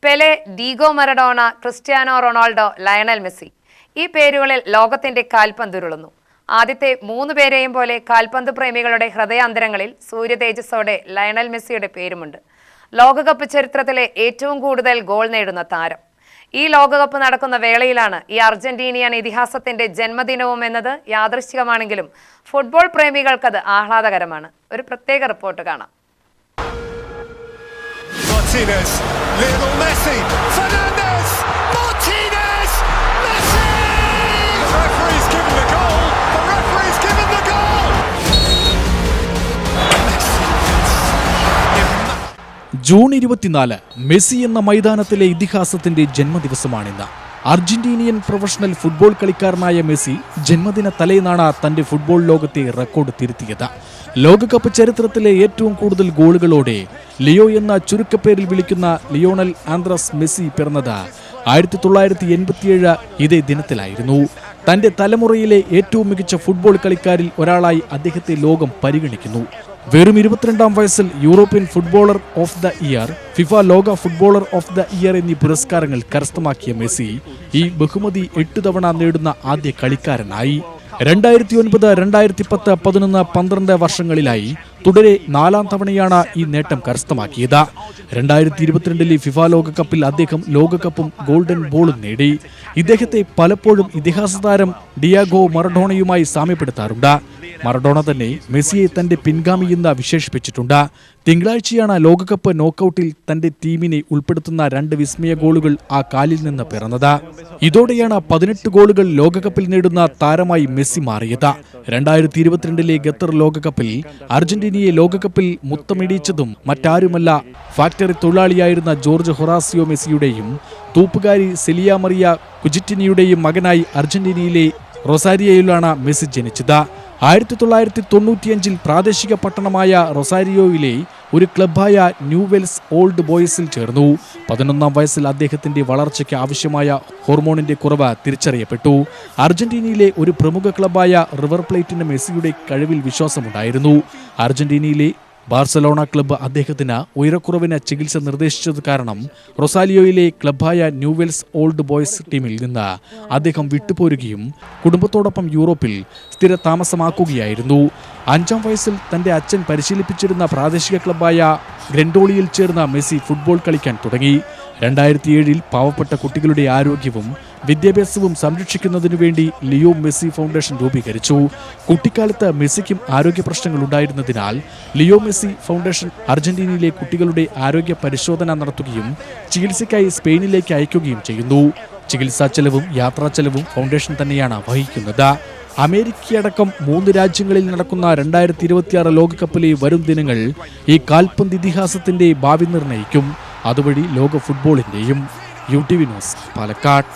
Pele, Diego Maradona, Cristiano Ronaldo, Lionel Messi. ഈ പേരുകളിൽ ലോകത്തിന്റെ കാൽപന്തുരുളുന്നു. ആദ്യത്തെ 3 പേരെയും പോലെ കാൽപന്ത് പ്രേമികളുടെ ഹൃദയാന്തരങ്ങളിൽ സൂര്യതേജസ്സോടെ ലയണൽ മെസ്സിയുടെ പേരുമുണ്ട്. ലോകകപ്പ് ചരിത്രത്തിലെ ഏറ്റവും കൂടുതൽ ഗോൾ നേടുന്ന താരം. ഈ ലോകകപ്പ് നടക്കുന്ന വേളയിലാണ് ഈ അർജന്റീനിയൻ ഇതിഹാസത്തിന്റെ ജന്മദിനവും എന്നത് യാദൃശ്ചികമാണെങ്കിലും ഫുട്ബോൾ പ്രേമികൾക്കത് ആഹ്ലാദകരമാണ്. ഒരു പ്രത്യേക റിപ്പോർട്ട് കാണാം. Martinez, Lionel Messi, Fernandes, Martinez, Messi! The referee's given the goal. The referee's given the goal. June 24 Messi എന്ന മൈതാനത്തിലെ ഇതിഹാസത്തിന്റെ ജന്മദിവസമാണിന്ന്. അർജന്റീനിയൻ പ്രൊഫഷണൽ ഫുട്ബോൾ കളിക്കാരനായ മെസ്സി ജന്മദിന തലേന്നാണ് തന്റെ ഫുട്ബോൾ ലോകത്തെ റെക്കോർഡ് തിരുത്തിയത്. ലോകകപ്പ് ചരിത്രത്തിലെ ഏറ്റവും കൂടുതൽ ഗോളുകളോടെ ലിയോ എന്ന ചുരുക്കപ്പേരിൽ വിളിക്കുന്ന ലിയോണൽ ആന്ദ്രസ് മെസ്സി പിറന്നത് 1987 ഇതേ ദിനത്തിലായിരുന്നു. തന്റെ തലമുറയിലെ ഏറ്റവും മികച്ച ഫുട്ബോൾ കളിക്കാരിൽ ഒരാളായി അദ്ദേഹത്തെ ലോകം പരിഗണിക്കുന്നു. വെറും 22-ാം വയസ്സിൽ European footballer of the year, FIFA ലോക ഫുട്ബോളർ ഓഫ് ദ ഇയർ എന്നീ പുരസ്കാരങ്ങൾ കരസ്ഥമാക്കിയ മെസ്സി ഈ ബഹുമതി 8 തവണ നേടുന്ന ആദ്യ കളിക്കാരനായി. 2009, 2010, 11, 12 വർഷങ്ങളിലായി തുടരെ 4ാം തവണയാണ് ഈ നേട്ടം കരസ്ഥമാക്കിയത്. 2022 ഫിഫ ലോകകപ്പിൽ അദ്ദേഹം ലോകകപ്പും ഗോൾഡൻ ബോളും നേടി. ഇദ്ദേഹത്തെ പലപ്പോഴും ഇതിഹാസ താരം ഡിയാഗോ മറഡോണയുമായി സാമ്യപ്പെടുത്താറുണ്ട്. മറഡോണ തന്നെ മെസ്സിയെ തന്റെ പിൻഗാമിയെന്ന് വിശേഷിപ്പിച്ചിട്ടുണ്ട്. തിങ്കളാഴ്ചയാണ് ലോകകപ്പ് നോക്കൌട്ടിൽ തന്റെ ടീമിനെ ഉൾപ്പെടുത്തുന്ന 2 വിസ്മയ ഗോളുകൾ ആ കാലിൽ നിന്ന് പിറന്നത്. ഇതോടെയാണ് 18 ഗോളുകൾ ലോകകപ്പിൽ നേടുന്ന താരമായി മെസ്സി മാറിയത്. 2022 ഖത്തർ ലോകകപ്പിൽ അർജന്റീനയെ ലോകകപ്പിൽ മുത്തമിടിച്ചതും മറ്റാരുമല്ല, ഫാക്ടറി തൊഴിലാളിയായിരുന്ന ജോർജ് ഹൊറാസിയോ മെസ്സിയുടെയും തൂപ്പുകാരി സെലിയ മറിയ കുജിറ്റിനിയുടെയും മകനായി അർജന്റീനയിലെ റൊസാരിയോയിലാണ് മെസ്സി ജനിച്ചത്. 1995 പ്രാദേശിക പട്ടണമായ റൊസാരിയോയിലെ ഒരു ക്ലബ്ബായ ന്യൂവെൽസ് ഓൾഡ് ബോയ്സിൽ ചേർന്നു. 11ാം വയസ്സിൽ അദ്ദേഹത്തിന്റെ വളർച്ചയ്ക്ക് ആവശ്യമായ ഹോർമോണിന്റെ കുറവ് തിരിച്ചറിയപ്പെട്ടു. അർജന്റീനയിലെ ഒരു പ്രമുഖ ക്ലബ്ബായ റിവർ പ്ലേറ്റിന് മെസ്സിയുടെ കഴിവിൽ വിശ്വാസമുണ്ടായിരുന്നു. അർജന്റീനയിലെ ബാർസലോണ ക്ലബ്ബ് അദ്ദേഹത്തിന് ഉയരക്കുറവിന് ചികിത്സ നിർദ്ദേശിച്ചത് കാരണം റൊസാരിയോയിലെ ക്ലബ്ബായ ന്യൂവെൽസ് ഓൾഡ് ബോയ്സ് ടീമിൽ നിന്ന് അദ്ദേഹം വിട്ടുപോരുകയും കുടുംബത്തോടൊപ്പം യൂറോപ്പിൽ സ്ഥിര താമസമാക്കുകയായിരുന്നു. 5ാം വയസ്സിൽ തന്റെ അച്ഛൻ പരിശീലിപ്പിച്ചിരുന്ന പ്രാദേശിക ക്ലബ്ബായ ഗ്രൻഡോളിയിൽ ചേർന്ന മെസ്സി ഫുട്ബോൾ കളിക്കാൻ തുടങ്ങി. 2007 പാവപ്പെട്ട കുട്ടികളുടെ ആരോഗ്യവും വിദ്യാഭ്യാസവും സംരക്ഷിക്കുന്നതിനു വേണ്ടി ലിയോ മെസ്സി ഫൗണ്ടേഷൻ രൂപീകരിച്ചു. കുട്ടിക്കാലത്ത് മെസ്സിക്കും ആരോഗ്യ പ്രശ്നങ്ങൾ ഉണ്ടായിരുന്നതിനാൽ ലിയോ മെസ്സി ഫൗണ്ടേഷൻ അർജന്റീനയിലെ കുട്ടികളുടെ ആരോഗ്യ പരിശോധന നടത്തുകയും ചികിത്സയ്ക്കായി സ്പെയിനിലേക്ക് അയക്കുകയും ചെയ്യുന്നു. ചികിത്സാ ചെലവും യാത്രാ ചെലവും ഫൗണ്ടേഷൻ തന്നെയാണ് വഹിക്കുന്നത്. അമേരിക്കയടക്കം 3 രാജ്യങ്ങളിൽ നടക്കുന്ന 2026 ലോകകപ്പിലെ വരും ദിനങ്ങൾ ഈ കാൽപന്ത് ഇതിഹാസത്തിന്റെ ഭാവി നിർണ്ണയിക്കും. അതുവഴി ലോക ഫുട്ബോളിന്റെയും. UTV news, Palakkad.